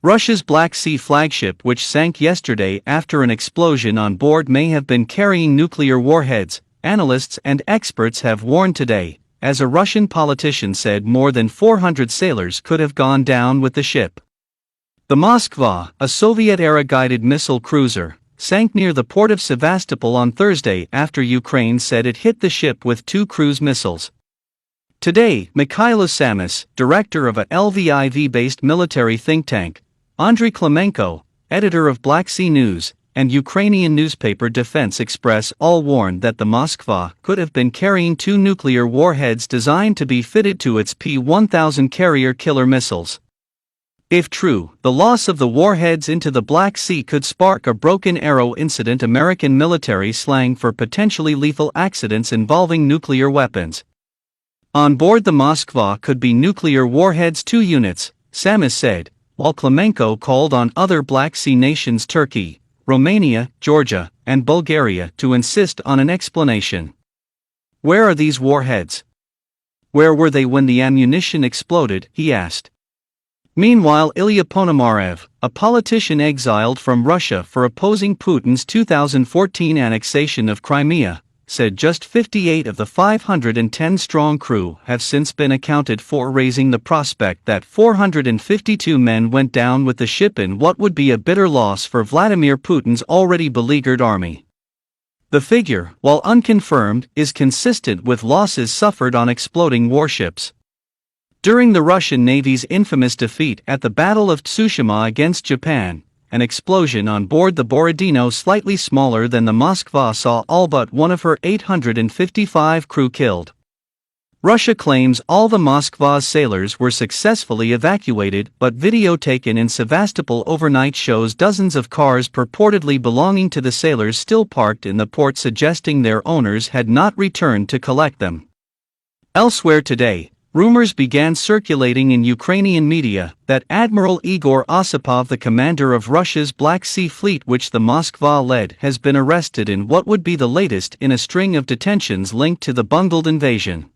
Russia's Black Sea flagship, which sank yesterday after an explosion on board, may have been carrying nuclear warheads, analysts and experts have warned today, as a Russian politician said more than 400 sailors could have gone down with the ship. The Moskva, a Soviet-era guided missile cruiser, sank near the port of Sevastopol on Thursday after Ukraine said it hit the ship with 2 cruise missiles. Today, Mikhailo Samis, director of a Lviv-based military think tank, Andriy Klemenko, editor of Black Sea News, and Ukrainian newspaper Defense Express all warned that the Moskva could have been carrying 2 nuclear warheads designed to be fitted to its P-1000 carrier killer missiles. If true, the loss of the warheads into the Black Sea could spark a broken arrow incident, American military slang for potentially lethal accidents involving nuclear weapons. On board the Moskva could be nuclear warheads, 2 units, Samis said, while Klemenko called on other Black Sea nations Turkey, Romania, Georgia, and Bulgaria to insist on an explanation. Where are these warheads? Where were they when the ammunition exploded, he asked. Meanwhile, Ilya Ponomarev, a politician exiled from Russia for opposing Putin's 2014 annexation of Crimea, said just 58 of the 510-strong crew have since been accounted for, raising the prospect that 452 men went down with the ship in what would be a bitter loss for Vladimir Putin's already beleaguered army. The figure, while unconfirmed, is consistent with losses suffered on exploding warships. During the Russian Navy's infamous defeat at the Battle of Tsushima against Japan, an explosion on board the Borodino, slightly smaller than the Moskva, saw all but one of her 855 crew killed. Russia claims all the Moskva's sailors were successfully evacuated, but video taken in Sevastopol overnight shows dozens of cars purportedly belonging to the sailors still parked in the port, suggesting their owners had not returned to collect them. Elsewhere today, rumors began circulating in Ukrainian media that Admiral Igor Osipov, the commander of Russia's Black Sea Fleet, which the Moskva led, has been arrested in what would be the latest in a string of detentions linked to the bungled invasion.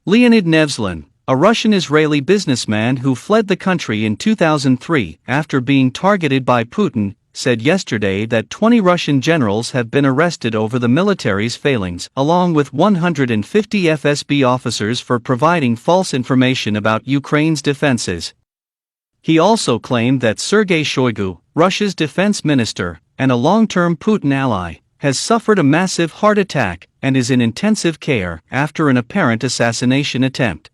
Leonid Nevzlin, a Russian-Israeli businessman who fled the country in 2003 after being targeted by Putin, said yesterday that 20 Russian generals have been arrested over the military's failings, along with 150 FSB officers for providing false information about Ukraine's defenses. He also claimed that Sergei Shoigu, Russia's defense minister, and a long-term Putin ally, has suffered a massive heart attack and is in intensive care after an apparent assassination attempt.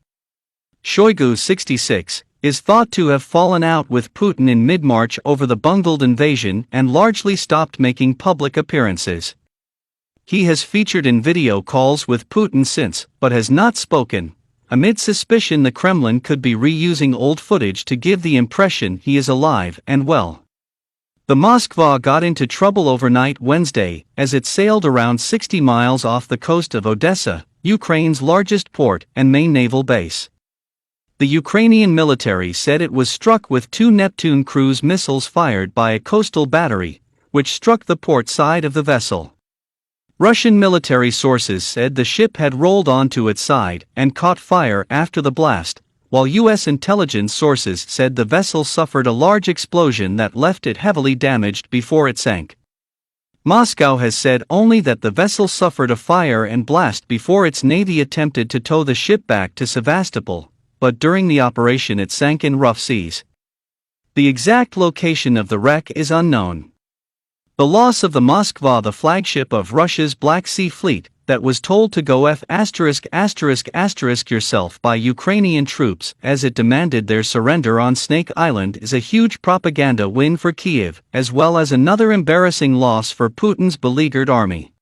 Shoigu, 66, is thought to have fallen out with Putin in mid-March over the bungled invasion and largely stopped making public appearances. He has featured in video calls with Putin since, but has not spoken, amid suspicion the Kremlin could be reusing old footage to give the impression he is alive and well. The Moskva got into trouble overnight Wednesday as it sailed around 60 miles off the coast of Odessa, Ukraine's largest port and main naval base. The Ukrainian military said it was struck with 2 Neptune cruise missiles fired by a coastal battery, which struck the port side of the vessel. Russian military sources said the ship had rolled onto its side and caught fire after the blast, while U.S. intelligence sources said the vessel suffered a large explosion that left it heavily damaged before it sank. Moscow has said only that the vessel suffered a fire and blast before its navy attempted to tow the ship back to Sevastopol, but during the operation it sank in rough seas. The exact location of the wreck is unknown. The loss of the Moskva, the flagship of Russia's Black Sea Fleet, that was told to go yourself by Ukrainian troops as it demanded their surrender on Snake Island, is a huge propaganda win for Kyiv, as well as another embarrassing loss for Putin's beleaguered army.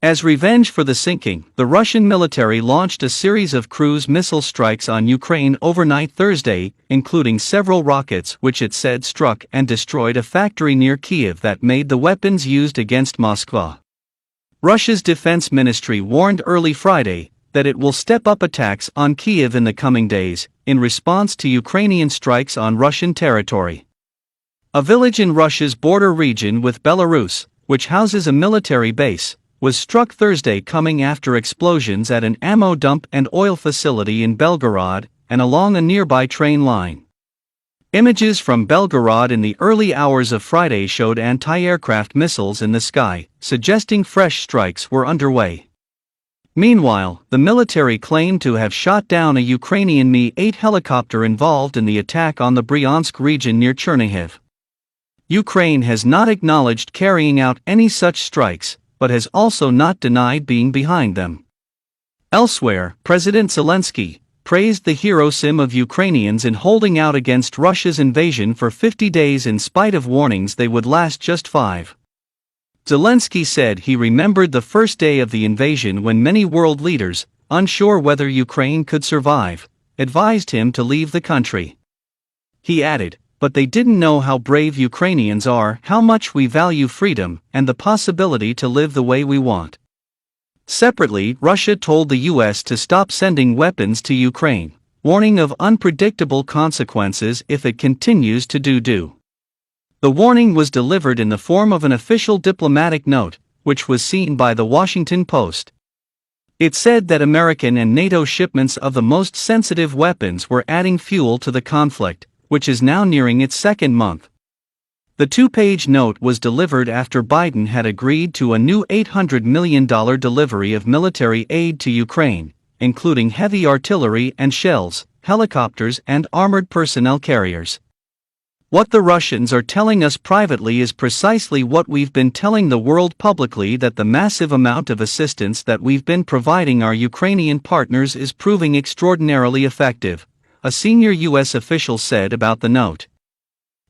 As revenge for the sinking, the Russian military launched a series of cruise missile strikes on Ukraine overnight Thursday, including several rockets which it said struck and destroyed a factory near Kyiv that made the weapons used against Moskva. Russia's defense ministry warned early Friday that it will step up attacks on Kyiv in the coming days, in response to Ukrainian strikes on Russian territory. A village in Russia's border region with Belarus, which houses a military base, was struck Thursday, coming after explosions at an ammo dump and oil facility in Belgorod and along a nearby train line. Images from Belgorod in the early hours of Friday showed anti-aircraft missiles in the sky, suggesting fresh strikes were underway. Meanwhile, the military claimed to have shot down a Ukrainian Mi-8 helicopter involved in the attack on the Bryansk region near Chernihiv. Ukraine has not acknowledged carrying out any such strikes, but has also not denied being behind them. Elsewhere, President Zelensky praised the heroism of Ukrainians in holding out against Russia's invasion for 50 days in spite of warnings they would last just 5. Zelensky said he remembered the first day of the invasion when many world leaders, unsure whether Ukraine could survive, advised him to leave the country. He added, "But they didn't know how brave Ukrainians are, how much we value freedom, and the possibility to live the way we want." Separately, Russia told the US to stop sending weapons to Ukraine, warning of unpredictable consequences if it continues to do. The warning was delivered in the form of an official diplomatic note, which was seen by the Washington Post. It said that American and NATO shipments of the most sensitive weapons were adding fuel to the conflict, which is now nearing its second month. The two-page note was delivered after Biden had agreed to a new $800 million delivery of military aid to Ukraine, including heavy artillery and shells, helicopters and armored personnel carriers. What the Russians are telling us privately is precisely what we've been telling the world publicly, that the massive amount of assistance that we've been providing our Ukrainian partners is proving extraordinarily effective, a senior U.S. official said about the note.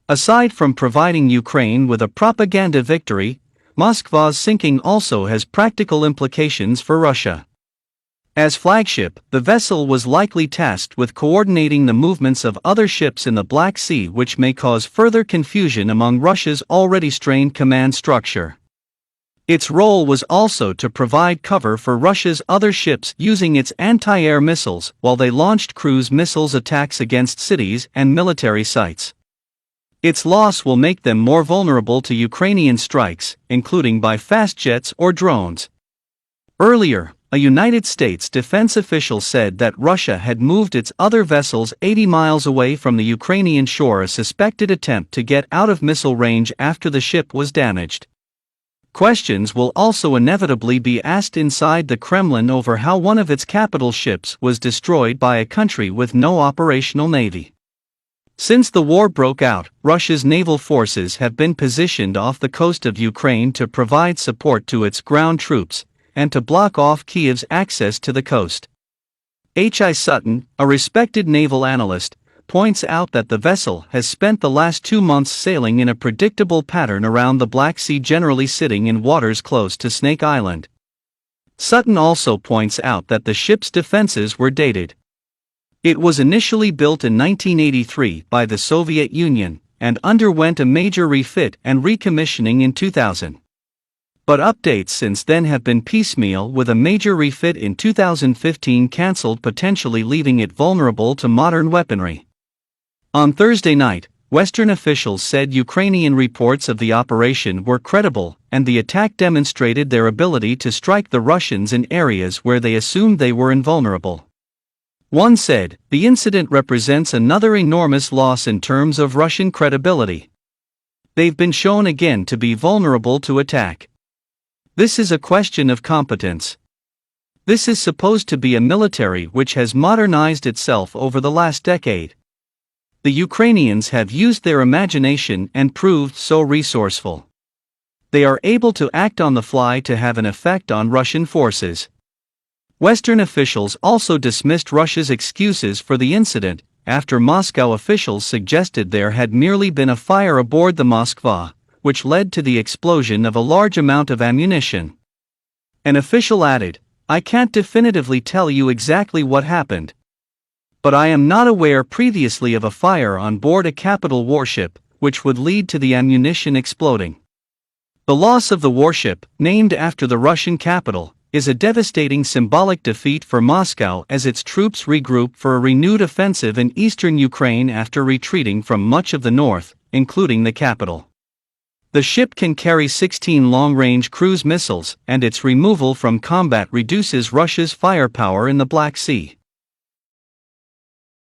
Aside from providing Ukraine with a propaganda victory, Moskva's sinking also has practical implications for Russia. As flagship, the vessel was likely tasked with coordinating the movements of other ships in the Black Sea, which may cause further confusion among Russia's already strained command structure. Its role was also to provide cover for Russia's other ships using its anti-air missiles while they launched cruise missiles attacks against cities and military sites. Its loss will make them more vulnerable to Ukrainian strikes, including by fast jets or drones. Earlier, a United States defense official said that Russia had moved its other vessels 80 miles away from the Ukrainian shore, a suspected attempt to get out of missile range after the ship was damaged. Questions will also inevitably be asked inside the Kremlin over how one of its capital ships was destroyed by a country with no operational navy. Since the war broke out, Russia's naval forces have been positioned off the coast of Ukraine to provide support to its ground troops, and to block off Kiev's access to the coast. H.I. Sutton, a respected naval analyst, points out that the vessel has spent the last 2 months sailing in a predictable pattern around the Black Sea, generally sitting in waters close to Snake Island. Sutton also points out that the ship's defenses were dated. It was initially built in 1983 by the Soviet Union, and underwent a major refit and recommissioning in 2000. But updates since then have been piecemeal, with a major refit in 2015 cancelled, potentially leaving it vulnerable to modern weaponry. On Thursday night, Western officials said Ukrainian reports of the operation were credible, and the attack demonstrated their ability to strike the Russians in areas where they assumed they were invulnerable. One said, "The incident represents another enormous loss in terms of Russian credibility. They've been shown again to be vulnerable to attack. This is a question of competence. This is supposed to be a military which has modernized itself over the last decade. The Ukrainians have used their imagination and proved so resourceful. They are able to act on the fly to have an effect on Russian forces." Western officials also dismissed Russia's excuses for the incident, after Moscow officials suggested there had merely been a fire aboard the Moskva, which led to the explosion of a large amount of ammunition. An official added, "I can't definitively tell you exactly what happened. But I am not aware previously of a fire on board a capital warship, which would lead to the ammunition exploding." The loss of the warship, named after the Russian capital, is a devastating symbolic defeat for Moscow as its troops regroup for a renewed offensive in eastern Ukraine after retreating from much of the north, including the capital. The ship can carry 16 long-range cruise missiles, and its removal from combat reduces Russia's firepower in the Black Sea.